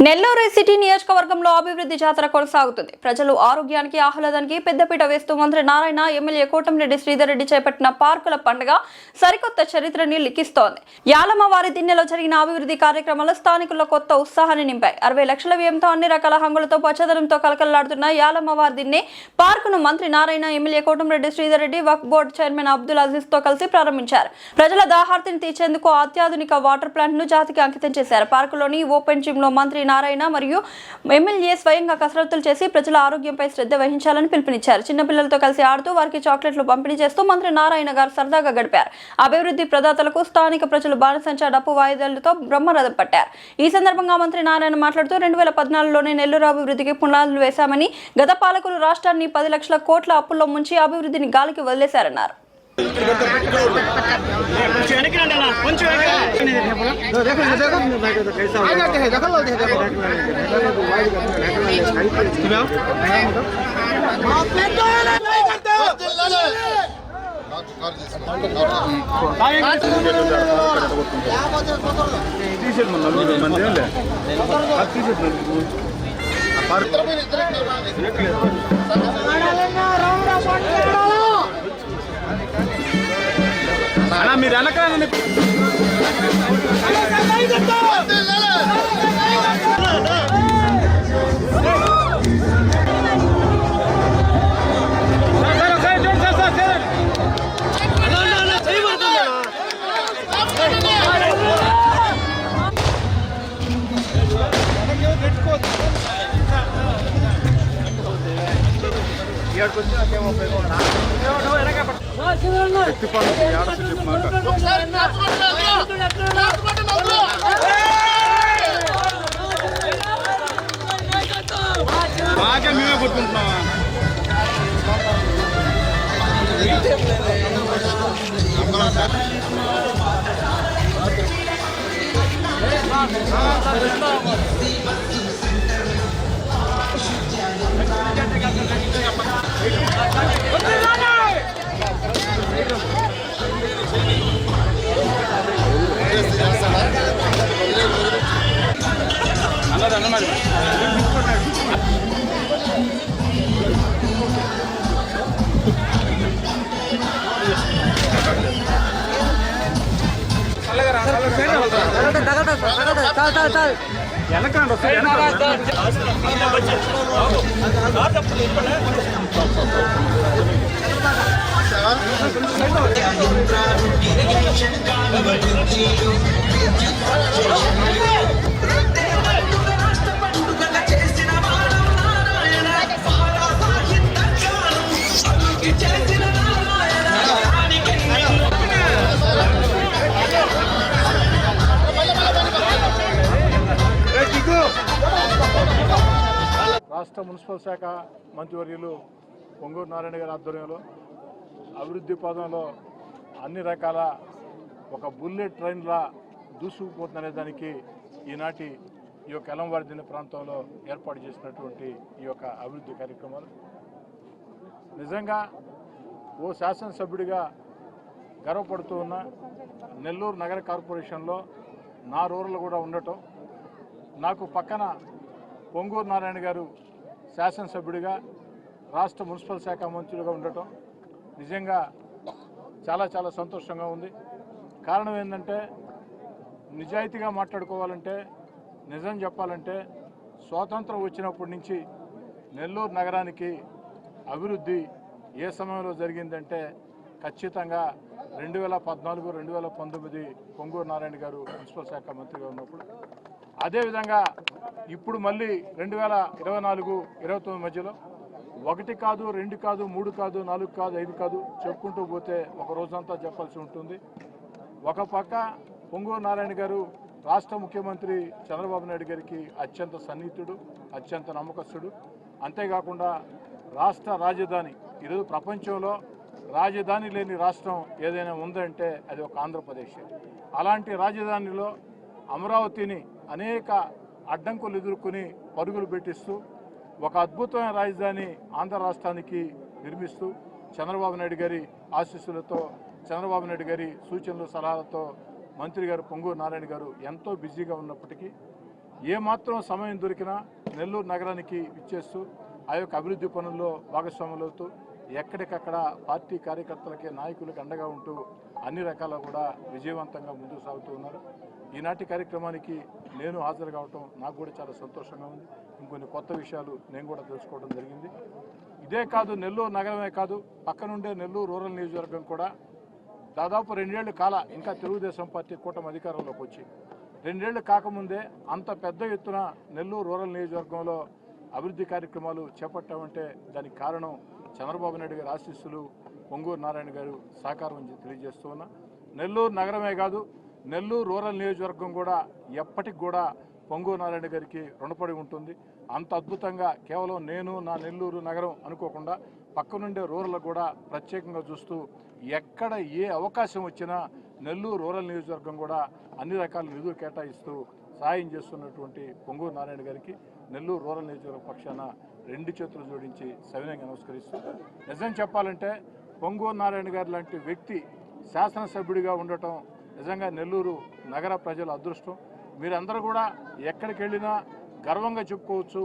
Nellore city నియోజకవర్గంలో అభివృద్ధి జాతర కొనసాగుతుంది. ప్రజలు ఆరోగ్యానికి ఆహ్లాదానికి పెద్దపీట వేస్తూ మంత్రి నారాయణ, ఎమ్మెల్యే కోటంరెడ్డి శ్రీధర్ రెడ్డి చేపట్టిన పార్కుల పండుగ సరికొత్త చరిత్రని లిఖిస్తోంది. యాలమ్మవారి దిన్నెలో జరిగిన అభివృద్ధి కార్యక్రమాలు స్థానికుల్లో కొత్త ఉత్సాహాన్ని నింపాయి. 60 లక్షల వ్యయంతో అన్ని రకాల హంగులతో పచ్చదనంతో కలకలలాడుతున్న యాలమ్మవారి దిన్నె పార్కును మంత్రి నారాయణ, ఎమ్మెల్యే కోటంరెడ్డి శ్రీధర్ రెడ్డి, వక్ఫ్ బోర్డు చైర్మన్ అబ్దుల్ అజీజ్ తో కలిసి ప్రారంభించారు. ప్రజల దాహార్తిని తీర్చేందుకు అత్యాధునిక వాటర్ ప్లాంట్ ను జాతికి అంకితం చేశారు. పార్కులోని ఓపెన్ జిమ్ లో మంత్రి నారాయణ మరియు ఎమ్మెల్యే స్వయంగా కసరత్తులు చేసి ప్రజల ఆరోగ్యంపై శ్రద్ధ వహించాలని పిలుపునిచ్చారు. చిన్నపిల్లలతో కలిసి ఆడుతూ వారికి చాక్లెట్లు పంపిణీ చేస్తూ మంత్రి నారాయణ గారు సరదాగా గడిపారు. అభివృద్ధి ప్రదాతలకు స్థానిక ప్రజలు బాణసంచా డప్పు వాయిద్యాలతో బ్రహ్మరథం పట్టారు. ఈ సందర్భంగా మంత్రి నారాయణ మాట్లాడుతూ 2014లోనే నెల్లూరు అభివృద్ధికి పునాదులు వేశామని, గత పాలకులు రాష్ట్రాన్ని 10 లక్షల కోట్ల అప్పుల్లో ముంచి అభివృద్ధిని గాలికి వదిలేశారన్నారు. మీరు అనకాలని బాగా మేమే కొట్టుకుంటున్నావా? అన్నదన్న మరి రాష్ట్ర మున్సిపల్ శాఖ మంత్రివర్యులు పొంగూరు నారాయణ గారి ఆధ్వర్యంలో అభివృద్ధి పదంలో అన్ని రకాల ఒక బుల్లెట్ ట్రైన్లా దూసుకుపోతుందనే దానికి ఈనాటి ఈ యొక్క ఎలంవారి దిన ప్రాంతంలో ఏర్పాటు చేసినటువంటి ఈ యొక్క అభివృద్ధి కార్యక్రమాలు నిజంగా ఓ శాసనసభ్యుడిగా గర్వపడుతూ ఉన్న నెల్లూరు నగర కార్పొరేషన్లో నా రూరల్ కూడా ఉండటం, నాకు పక్కన పొంగూరు నారాయణ గారు శాసనసభ్యుడిగా రాష్ట్ర మున్సిపల్ శాఖ మంత్రులుగా ఉండటం నిజంగా చాలా చాలా సంతోషంగా ఉంది. కారణం ఏంటంటే నిజాయితీగా మాట్లాడుకోవాలంటే, నిజం చెప్పాలంటే స్వాతంత్రం వచ్చినప్పటి నుంచి నెల్లూరు నగరానికి అభివృద్ధి ఏ సమయంలో జరిగిందంటే ఖచ్చితంగా 2014, 2019 పొంగూరు నారాయణ గారు మున్సిపల్ శాఖ మంత్రిగా ఉన్నప్పుడు, అదేవిధంగా ఇప్పుడు మళ్ళీ 2024, 29 మధ్యలో 1 కాదు, 2 కాదు, 3 కాదు, 4 కాదు, 5 కాదు చెప్పుకుంటూ పోతే ఒక రోజంతా చెప్పాల్సి ఉంటుంది. ఒక పక్క పొంగూరు నారాయణ గారు రాష్ట్ర ముఖ్యమంత్రి చంద్రబాబు నాయుడు గారికి అత్యంత సన్నిహితుడు, అత్యంత నమ్మకస్తుడు. అంతేకాకుండా రాష్ట్ర రాజధాని, ఈరోజు ప్రపంచంలో రాజధాని లేని రాష్ట్రం ఏదైనా ఉందంటే అది ఒక ఆంధ్రప్రదేశ్. అలాంటి రాజధానిలో అమరావతిని అనేక అడ్డంకులు ఎదుర్కొని పరుగులు పెట్టిస్తూ ఒక అద్భుతమైన రాజధాని ఆంధ్ర రాష్ట్రానికి నిర్మిస్తూ చంద్రబాబు నాయుడు గారి ఆశీస్సులతో, చంద్రబాబు నాయుడు గారి సూచనలు సలహాలతో మంత్రి గారు పొంగూరు నారాయణ గారు ఎంతో బిజీగా ఉన్నప్పటికీ ఏమాత్రం సమయం దొరికినా నెల్లూరు నగరానికి ఇచ్చేస్తూ ఆ యొక్క అభివృద్ధి పనుల్లో భాగస్వాములవుతూ ఎక్కడికక్కడ పార్టీ కార్యకర్తలకి నాయకులకు అండగా ఉంటూ అన్ని రకాల కూడా విజయవంతంగా ముందుకు సాగుతూ ఉన్నారు. ఈనాటి కార్యక్రమానికి నేను హాజరు కావటం నాకు కూడా చాలా సంతోషంగా ఉంది. ఇంకొన్ని కొత్త విషయాలు నేను కూడా తెలుసుకోవడం జరిగింది. ఇదే కాదు, నెల్లూరు నగరమే కాదు, పక్కనుండే నెల్లూరు రూరల్ నియోజకవర్గం కూడా దాదాపు 2 ఏళ్లు కాల ఇంకా తెలుగుదేశం పార్టీ కూటమి అధికారంలోకి వచ్చి 2 ఏళ్లు కాకముందే అంత పెద్ద ఎత్తున నెల్లూరు రూరల్ నియోజకవర్గంలో అభివృద్ధి కార్యక్రమాలు చేపట్టామంటే దానికి కారణం చంద్రబాబు నాయుడు గారి ఆశీస్సులు, పొంగూరు నారాయణ గారు సహకారం తెలియజేస్తూ ఉన్నా. నెల్లూరు నగరమే కాదు, నెల్లూరు రూరల్ నియోజకవర్గం కూడా ఎప్పటికి కూడా పొంగూరు నారాయణ గారికి రుణపడి ఉంటుంది. అంత అద్భుతంగా కేవలం నేను నా నెల్లూరు నగరం అనుకోకుండా పక్కనుండే రూరల్ కూడా ప్రత్యేకంగా చూస్తూ ఎక్కడ ఏ అవకాశం వచ్చినా నెల్లూరు రూరల్ నియోజకవర్గం కూడా అన్ని రకాల నిధులు కేటాయిస్తూ సాయం చేస్తున్నటువంటి పొంగూరు నారాయణ గారికి నెల్లూరు రూరల్ నియోజకవర్గ పక్షాన 2 చేతులు జోడించి సవినయంగా నమస్కరిస్తూ, నిజం చెప్పాలంటే పొంగూరు నారాయణ గారు లాంటి వ్యక్తి శాసనసభ్యుడిగా ఉండటం నిజంగా నెల్లూరు నగర ప్రజల అదృష్టం. మీరందరూ కూడా ఎక్కడికి వెళ్ళినా గర్వంగా చెప్పుకోవచ్చు,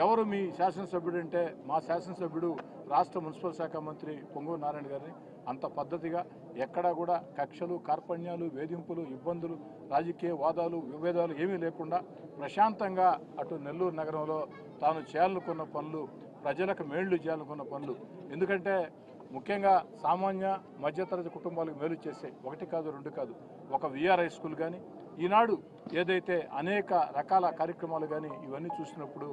ఎవరు మీ శాసనసభ్యుడు అంటే మా శాసనసభ్యుడు రాష్ట్ర మున్సిపల్ శాఖ మంత్రి పొంగూరు నారాయణ గారిని. అంత పద్ధతిగా ఎక్కడా కూడా కక్షలు, కార్పణ్యాలు, వేధింపులు, ఇబ్బందులు, రాజకీయ వాదాలు, విభేదాలు ఏమీ లేకుండా ప్రశాంతంగా అటు నెల్లూరు నగరంలో తాను చేయాలనుకున్న పనులు, ప్రజలకు మేళ్లు చేయాలనుకున్న పనులు, ఎందుకంటే ముఖ్యంగా సామాన్య మధ్యతరగతి కుటుంబాలకు మేలు చేసే 1 కాదు 2 కాదు ఒక విఆర్ఐ స్కూల్ కానీ ఈనాడు ఏదైతే అనేక రకాల కార్యక్రమాలు కానీ ఇవన్నీ చూసినప్పుడు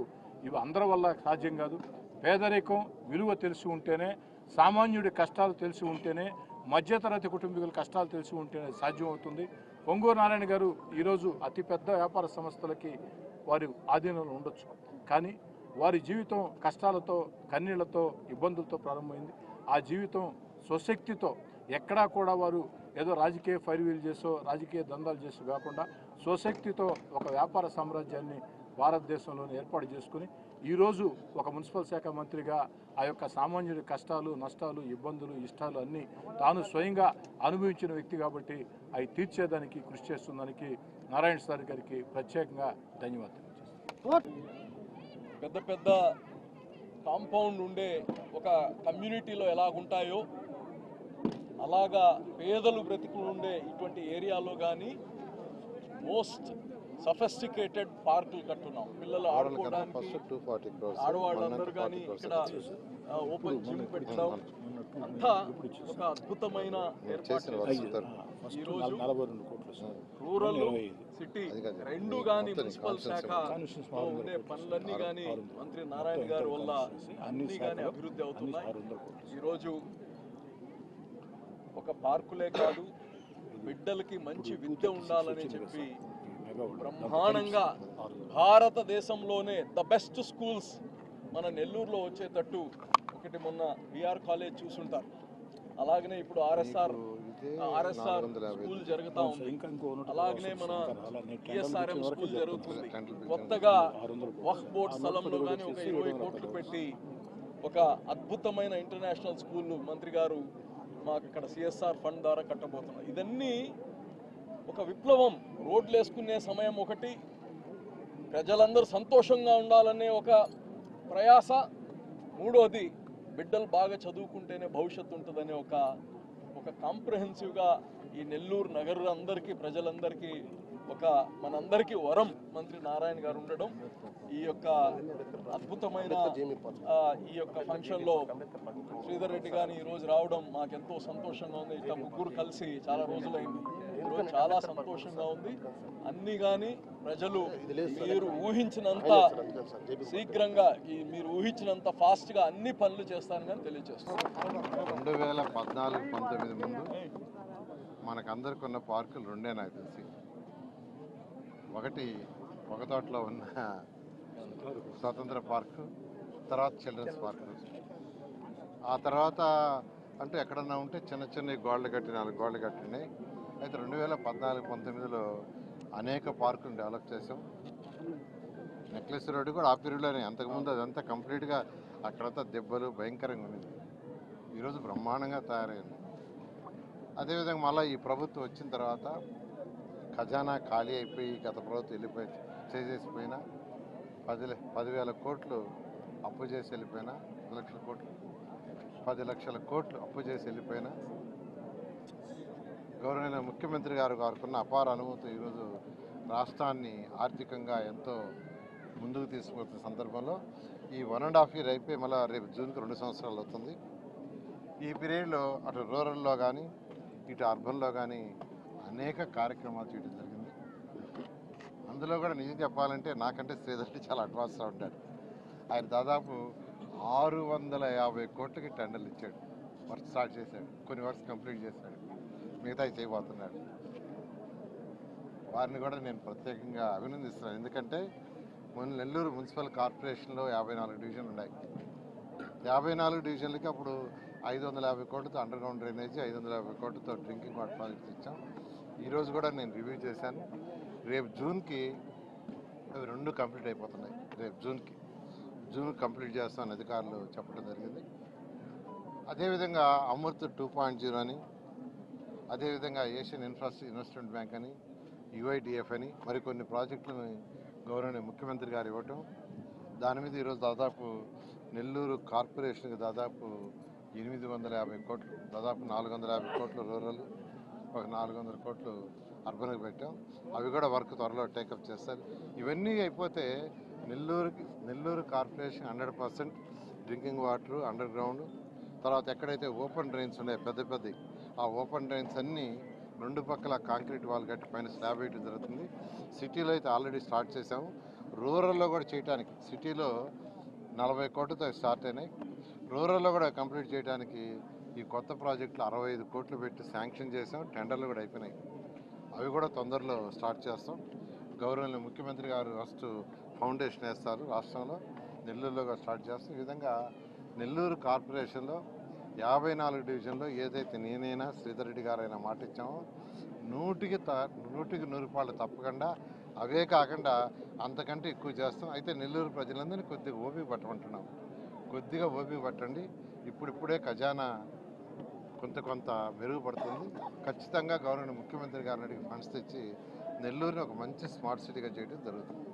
ఇవి అందరి వల్ల సాధ్యం కాదు. పేదరికం విలువ తెలిసి ఉంటేనే, సామాన్యుడి కష్టాలు తెలిసి ఉంటేనే, మధ్యతరగతి కుటుంబీకుల కష్టాలు తెలిసి ఉంటేనే సాధ్యమవుతుంది. పొంగూరు నారాయణ గారు ఈరోజు అతిపెద్ద వ్యాపార సంస్థలకి వారి ఆధీనంలో ఉండొచ్చు, కానీ వారి జీవితం కష్టాలతో, కన్నీళ్లతో, ఇబ్బందులతో ప్రారంభమైంది. ఆ జీవితం స్వశక్తితో ఎక్కడా కూడా వారు ఏదో రాజకీయ ఫైర్వీల్ చేసో రాజకీయ దందాలు చేసో కాకుండా స్వశక్తితో ఒక వ్యాపార సామ్రాజ్యాన్ని భారతదేశంలోనే ఏర్పాటు చేసుకుని ఈరోజు ఒక మున్సిపల్ శాఖ మంత్రిగా ఆ యొక్క సామాన్యుడి కష్టాలు, నష్టాలు, ఇబ్బందులు, ఇష్టాలు అన్నీ తాను స్వయంగా అనుభవించిన వ్యక్తి కాబట్టి అవి తీర్చేదానికి కృషి చేస్తుందానికి నారాయణ సార్ గారికి ప్రత్యేకంగా ధన్యవాదాలు. పెద్ద పెద్ద కాంపౌండ్ ఉండే ఒక కమ్యూనిటీలో ఎలాగుంటాయో అలాగా పేదలు బ్రతుకులు ఉండే ఇటువంటి ఏరియాలో కానీ మోస్ట్ సఫిస్టికేటెడ్ పార్కులు కట్టున్నాం. పిల్లలు ఆడుకోవడానికి, ఆడవాళ్ళందరూ కానీ ఇక్కడ ఓపెన్ జిమ్ పెట్టడం అంతా ఒక అద్భుతమైన ఏర్పాటు. ఈరోజు రూరల్ సిటీ రెండు కానీ మున్సిపల్ శాఖ ఉండే పనులన్నీ కానీ మంత్రి నారాయణ గారి వల్ల అన్ని కానీ అభివృద్ధి అవుతున్నాయి. ఈరోజు ఒక పార్కులే కాదు, బిడ్డలకి మంచి విద్య ఉండాలని చెప్పి బ్రహ్మాండంగా భారతదేశంలోనే ద బెస్ట్ స్కూల్స్ మన నెల్లూరులో వచ్చేటట్టు ఒకటి మొన్న బిఆర్ కాలేజ్ చూసుంటారు, అలాగనే ఇప్పుడు ఆర్ఎస్ఆర్ స్కూల్ జరుగుతూ ఉంది, అలాగనే మన ఈఎస్ఆర్ఎం స్కూల్ జరుగుతుంది. కొత్తగా వక్ఫ్ బోర్డ్ స్థలంలో కానీ ఒక 20 కోట్లు పెట్టి ఒక అద్భుతమైన ఇంటర్నేషనల్ స్కూల్ మంత్రి గారు మాకు ఇక్కడ సిఎస్ఆర్ ఫండ్ ద్వారా కట్టబోతున్నారు. ఇదన్నీ ఒక విప్లవం. రోడ్లు వేసుకునే సమయం ఒకటి, ప్రజలందరూ సంతోషంగా ఉండాలనే ఒక ప్రయాస, మూడోది బిడ్డలు బాగా చదువుకుంటేనే భవిష్యత్తు ఉంటుందనే ఒక కాంప్రహెన్సివ్గా ఈ నెల్లూరు నగరులందరికీ, ప్రజలందరికీ ఒక మనందరికీ వరం మంత్రి నారాయణ గారు ఉండడం. ఈ యొక్క అద్భుతమైన ఈ యొక్క ఫంక్షన్లో శ్రీధర్ రెడ్డి గారిని ఈరోజు రావడం మాకెంతో సంతోషంగా ఉంది. ఇట్లా ముగ్గురు కలిసి చాలా రోజులైంది, ఈరోజు చాలా సంతోషంగా ఉంది. అన్ని కానీ ప్రజలు మీరు ఊహించినంత శీఘ్రంగా, మీరు ఊహించినంత ఫాస్ట్గా అన్ని పనులు చేస్తారని కానీ తెలియజేస్తాను. 2014-19 ముందు మనకందరికి ఉన్న పార్కులు రెండే నాకు తెలిసి. ఒక తోటలో ఉన్న స్వతంత్ర పార్కు, తర్వాత చిల్డ్రన్స్ పార్కు. ఆ తర్వాత అంటే ఎక్కడన్నా ఉంటే చిన్న చిన్న గోడలు కట్టి 4 గోడలు కట్టినాయి. అయితే 2014-19లో అనేక పార్కులు డెవలప్ చేసాం. నెక్లెస్ రోడ్డు కూడా ఆ పీరియడ్లోనే, అంతకుముందు అదంతా కంప్లీట్గా అక్కడంతా దెబ్బలు భయంకరంగా ఉన్నది. ఈరోజు బ్రహ్మాండంగా తయారైంది. అదేవిధంగా మళ్ళీ ఈ ప్రభుత్వం వచ్చిన తర్వాత ఖజానా ఖాళీ అయిపోయి, గత ప్రభుత్వం వెళ్ళిపోయి చేసేసిపోయినా 10,000 కోట్లు అప్పు చేసి వెళ్ళిపోయినా 10 లక్షల కోట్లు అప్పు చేసి వెళ్ళిపోయినా గౌరవనీయ ముఖ్యమంత్రి గారు గారుకున్న అపార అనుభూతి ఈరోజు రాష్ట్రాన్ని ఆర్థికంగా ఎంతో ముందుకు తీసుకుపోతున్న సందర్భంలో ఈ 1.5 ఇయర్ అయిపోయి మళ్ళీ రేపు జూన్కి 2 సంవత్సరాలు అవుతుంది. ఈ పీరియడ్లో అటు రూరల్లో కానీ ఇటు అర్బన్లో కానీ అనేక కార్యక్రమాలు చేయడం జరిగింది. అందులో కూడా నిజం చెప్పాలంటే నాకంటే శ్రీధర్ చాలా అడ్వాన్స్గా ఉంటాడు. ఆయన దాదాపు 650 కోట్లకి టెండర్లు ఇచ్చాడు. వర్క్ స్టార్ట్ చేశాడు, కొన్ని వర్క్స్ కంప్లీట్ చేశాడు, మిగతాయి చేయబోతున్నాడు. వారిని కూడా నేను ప్రత్యేకంగా అభినందిస్తున్నాను. ఎందుకంటే నెల్లూరు మున్సిపల్ కార్పొరేషన్లో 54 డివిజన్లు ఉన్నాయి. 54 డివిజన్లకి అప్పుడు 550 కోట్లతో అండర్ గ్రౌండ్ డ్రైనేజీ, 550 కోట్లతో డ్రింకింగ్ వాటర్ ప్రాజెక్ట్స్ ఇచ్చాం. ఈరోజు కూడా నేను రివ్యూ చేశాను. రేపు జూన్కి అవి 2 కంప్లీట్ అయిపోతున్నాయి. రేపు జూన్ కంప్లీట్ చేస్తామని అధికారులు చెప్పడం జరిగింది. అదేవిధంగా అమృత్ 2.0 అని, అదేవిధంగా ఏషియన్ ఇన్వెస్ట్మెంట్ బ్యాంక్ అని, యుఐడిఎఫ్ అని మరికొన్ని ప్రాజెక్టులను గౌరవనీయ ముఖ్యమంత్రి గారు ఇవ్వటం, దాని మీద ఈరోజు దాదాపు నెల్లూరు కార్పొరేషన్కి దాదాపు 850 కోట్లు, దాదాపు 450 కోట్లు రూరల్, ఒక 400 కోట్లు అర్బన్కి పెట్టాం. అవి కూడా వర్క్ త్వరలో టేకప్ చేస్తారు. ఇవన్నీ అయిపోతే Nellore corporation 100% drinking water under ground, తర్వాత ఎక్కడైతే ఓపెన్ డ్రైన్స్ ఉన్నాయో పెద్ద ఆ ఓపెన్ డ్రైన్స్ అన్నీ 2 పక్కల కాంక్రీట్ వాల్ కట్టి పైన స్లాబ్ వేయడం జరుగుతుంది. సిటీలో అయితే ఆల్రెడీ స్టార్ట్ చేసాము. రూరల్లో కూడా చేయడానికి సిటీలో 40 కోట్లతో స్టార్ట్ అయినాయి. రూరల్లో కూడా కంప్లీట్ చేయడానికి ఈ కొత్త ప్రాజెక్టులు 65 కోట్లు పెట్టి శాంక్షన్ చేసాం. టెండర్లు కూడా అయిపోయినాయి. అవి కూడా తొందరలో స్టార్ట్ చేస్తాం. గౌరవనీయ ముఖ్యమంత్రి గారు ఫస్ట్ ఫౌండేషన్ వేస్తారు రాష్ట్రంలో, నెల్లూరులో కూడా స్టార్ట్ చేస్తాం. ఈ విధంగా నెల్లూరు కార్పొరేషన్లో 54 డివిజన్లో ఏదైతే నేనైనా శ్రీధర్ రెడ్డి గారైనా మాట ఇచ్చామో 100కి 100 రూపాయలు తప్పకుండా, అవే కాకుండా అంతకంటే ఎక్కువ చేస్తాం. అయితే నెల్లూరు ప్రజలందరినీ కొద్దిగా ఓపిక పట్టమంటున్నాం. కొద్దిగా ఓపిక పట్టండి. ఇప్పుడిప్పుడే ఖజానా కొంత మెరుగుపడుతుంది. ఖచ్చితంగా గవర్నమెంట్ ముఖ్యమంత్రి గారిని అడిగి ఫండ్స్ తెచ్చి నెల్లూరుని ఒక మంచి స్మార్ట్ సిటీగా చేయడం జరుగుతుంది.